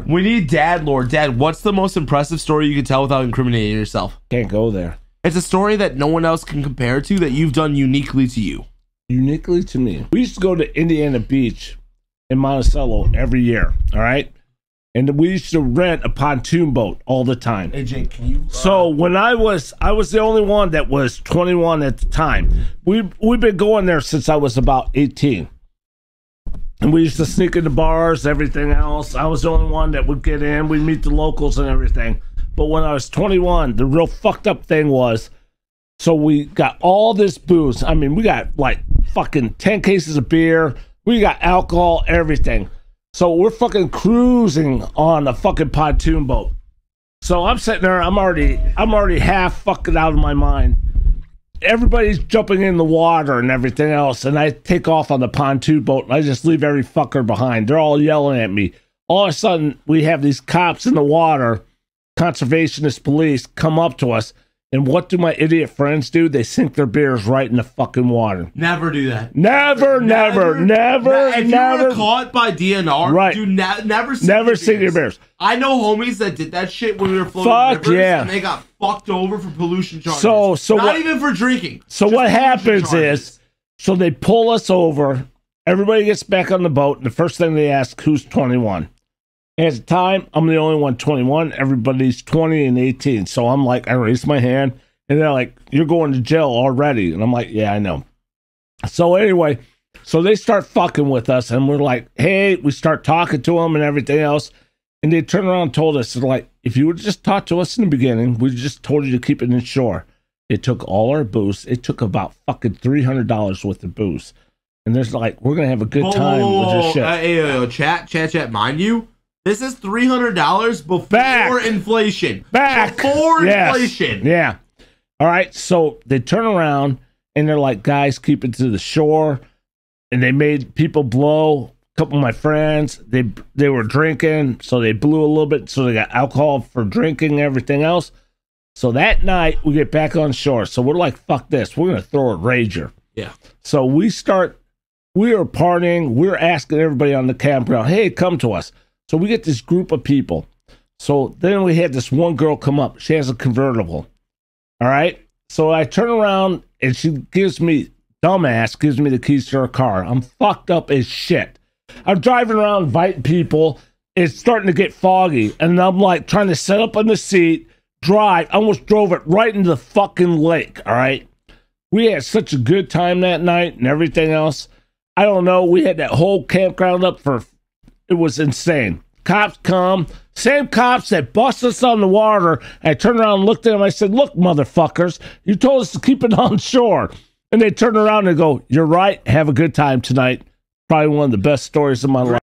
We need Dad Lord. Dad, what's the most impressive story you can tell without incriminating yourself? Can't go there. It's a story that no one else can compare to that you've done uniquely to you. Uniquely to me. We used to go to Indiana Beach in Monticello every year, all right? And we used to rent a pontoon boat all the time. Hey, Jake, can you... So when I was the only one that was 21 at the time. We've been going there since I was about 18. And we used to sneak into bars, everything else. I was the only one that would get in. We'd meet the locals and everything. But when I was 21, the real fucked up thing was, so we got all this booze. I mean, we got like fucking 10 cases of beer. We got alcohol, everything. So we're fucking cruising on a fucking pontoon boat. So I'm sitting there, I'm already half fucking out of my mind. Everybody's jumping in the water and everything else, and I take off on the pontoon boat, and I just leave every fucker behind. They're all yelling at me. All of a sudden, we have these cops in the water, conservationist police, come up to us, and what do my idiot friends do? They sink their beers right in the fucking water. Never do that. Never. If you were caught by DNR, right. do never sink your beers. I know homies that did that shit when we were floating rivers, and they got fucked over for pollution charges. So not what, even for drinking. So what happens is, so they pull us over. Everybody gets back on the boat, and the first thing they ask, who's 21? At the time, I'm the only one 21. Everybody's 20 and 18. So I'm like, I raise my hand, and they're like, you're going to jail already. And I'm like, yeah, I know. So anyway, so they start fucking with us, and we're like, hey, we start talking to them and everything else. And they turn around and told us, they're like, if you would just talk to us in the beginning, we just told you to keep it inshore. It took all our booze. It took about fucking $300 worth of booze. And there's like, we're going to have a good time with this shit. Chat, mind you. This is $300 before inflation. Before inflation. Yeah. All right. So they turn around and they're like, guys, keep it to the shore. And they made people blow. A couple of my friends, they were drinking, so they blew a little bit. So they got alcohol for drinking, everything else. So that night we get back on shore. So we're like, fuck this. We're going to throw a rager. Yeah. So we are partying. We're asking everybody on the campground, hey, come to us. So we get this group of people. So then we had this one girl come up. She has a convertible. All right. So I turn around and she gives me the keys to her car. I'm fucked up as shit. I'm driving around inviting people. It's starting to get foggy. And I'm like trying to set up on the seat, drive. I almost drove it right into the fucking lake. All right. We had such a good time that night and everything else. I don't know. We had that whole campground up it was insane. Cops come, same cops that bust us on the water. I turned around and looked at them. I said, look, motherfuckers, you told us to keep it on shore. And they turn around and go, you're right. Have a good time tonight. Probably one of the best stories of my life.